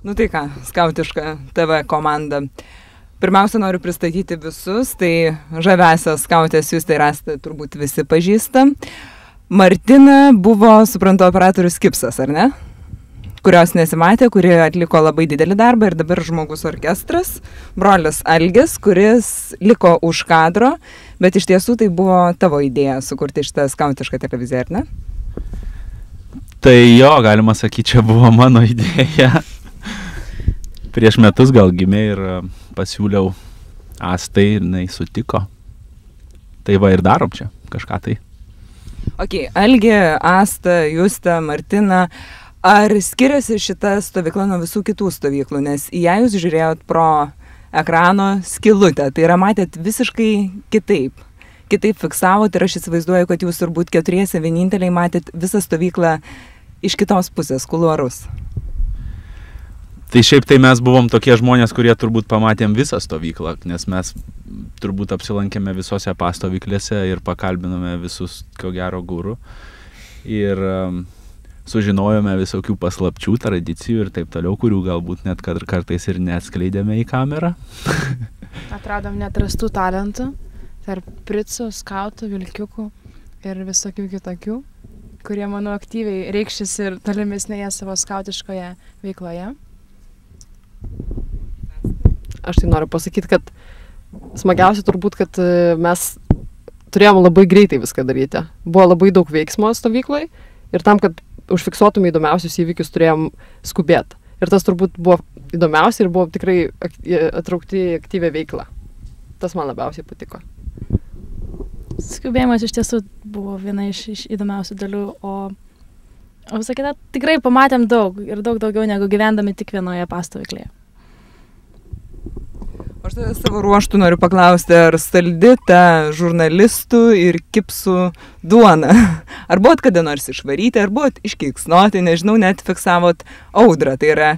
Nu tai ką, skautiška TV komanda. Pirmiausia, noriu pristatyti visus, tai žaviasias skautės jūs tai rasite turbūt visi pažįsta. Martina buvo, suprantu, operatorius Kipsas, ar ne? Kurios nesimatė, kuri atliko labai didelį darbą ir dabar žmogus orkestras. Brolis Algis, kuris liko už kadro, bet iš tiesų tai buvo tavo idėja sukurti šitą skautišką televiziją, ar ne? Tai jo, galima sakyti, čia buvo mano idėja. Prieš metus gal gimė ir pasiūliau Astai ir jinai sutiko. Tai va ir darom čia kažką tai. Ok, Algi, Asta, Justa, Martina, ar skiriasi šita stovykla nuo visų kitų stovyklų? Nes į ją jūs žiūrėjot pro ekrano skylutę, tai yra matėt visiškai kitaip. Kitaip fiksavot ir aš įsivaizduoju, kad jūs turbūt keturiese vieninteliai matėt visą stovyklą iš kitos pusės, kuluarus. Tai šiaip tai mes buvom tokie žmonės, kurie turbūt pamatėm visą stovyklą, nes mes turbūt apsilankėme visose pastovyklėse ir pakalbinome visus, ko gero, gurų. Ir sužinojome visokių paslapčių, tradicijų ir taip toliau, kurių galbūt net kartais ir neatskleidėme į kamerą. Atradom neatrastų talentų tarp pricų, skautų, vilkiukų ir visokių kitokių, kurie, manau, aktyviai reikštis ir tolimesnėje savo skautiškoje veikloje. Aš tai noriu pasakyti, kad smagiausia turbūt, kad mes turėjom labai greitai viską daryti. Buvo labai daug veiksmo stovykloj ir tam, kad užfiksuotume įdomiausius įvykius, turėjom skubėti. Ir tas turbūt buvo įdomiausia ir buvo tikrai atraukti į aktyvią veiklą. Tas man labiausiai patiko. Skubėjimas iš tiesų buvo viena iš įdomiausių dalių, o visą kitą tikrai pamatėm daug ir daug daugiau negu gyvendami tik vienoje pastovyklėje. Aš savo ruoštų noriu paklausti, ar saldi ta žurnalistų ir Kipsų duona? Ar buvot kada nors išvaryti, ar buvot iškeiksnoti, nežinau, net fiksavot audrą. Tai yra,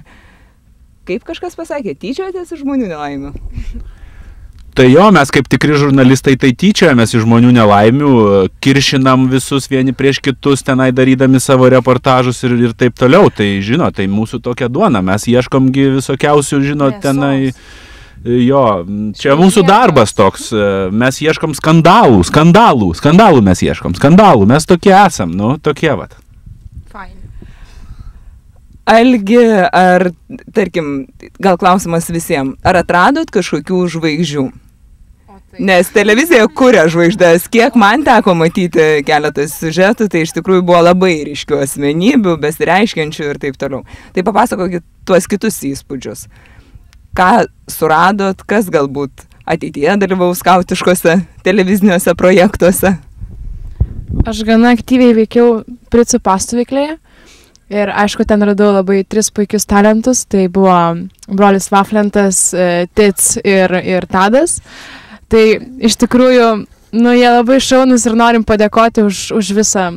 kaip kažkas pasakė, tyčiojatės iš žmonių nelaimių? Tai jo, mes kaip tikri žurnalistai tai tyčiojamės iš žmonių nelaimių, kiršinam visus vieni prieš kitus, tenai darydami savo reportažus ir taip toliau. Tai žinot, tai mūsų tokia duona, mes ieškomgi visokiausių, žinot, tenai... Jo, čia mūsų darbas toks, mes ieškom skandalų mes ieškom, mes tokie esam, nu, tokie vat. Fine. Algi, ar, tarkim, gal klausimas visiems, ar atradot kažkokių žvaigždžių? Nes televizija kuria žvaigždės, kiek man teko matyti keletas siužetų, tai iš tikrųjų buvo labai ryškių asmenybių, besireiškiančių ir taip toliau. Tai papasakokit tuos kitus įspūdžius. Ką suradot, kas galbūt ateityje dalyvaus skautiškose televiziniuose projektuose? Aš gana aktyviai veikiau pricų pastovyklėje ir aišku, ten radau labai 3 puikius talentus. Tai buvo brolis Vaflentas, Tic ir Tadas. Tai iš tikrųjų, nu, jie labai šaunus ir norim padėkoti už visą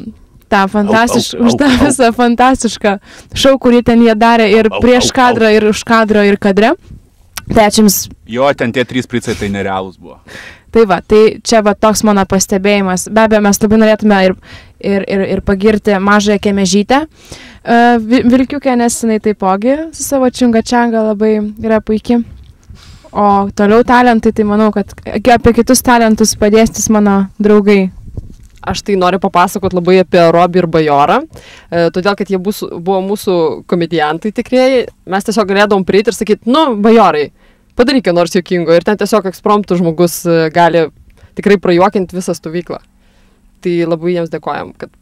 tą visą fantastišką šou, kurį ten jie darė ir prieš kadrą, ir už kadro, ir kadre. Tai ačiū Jums. Jo, ten tie 3 pricai tai nerealūs buvo. Tai va, tai čia va toks mano pastebėjimas. Be abejo, mes labai norėtume ir pagirti mažąją Kemežytę. Vilkiukę, nes jinai taipogi su savo činga-čanga labai yra puiki. O toliau talentai, tai manau, kad apie kitus talentus padėstis mano draugai. Aš tai noriu papasakoti labai apie Robį ir Bajorą, todėl, kad jie buvo mūsų komediantai tikrieji. Mes tiesiog galėdavom prieiti ir sakyti, nu, Bajorai, padaryk nors juokingo. Ir ten tiesiog ekspromtu žmogus gali tikrai prajuokinti visą stovyklą. Tai labai jiems dėkojam, kad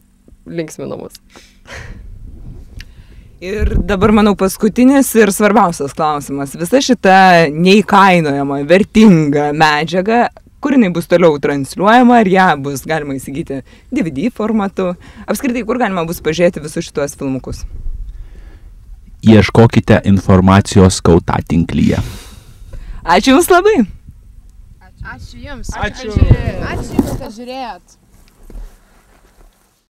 linksmino mus. Ir dabar, manau, paskutinis ir svarbiausias klausimas. Visa šita neįkainojama, vertinga medžiaga, kur jinai bus toliau transliuojama, ar ją bus galima įsigyti DVD formatu. Apskritai, kur galima bus pažiūrėti visus šitos filmukus? Ieškokite informacijos skautatinklyje. Ačiū Jums labai. Ačiū Jums. Ačiū. Ačiū Jums, kad žiūrėjot.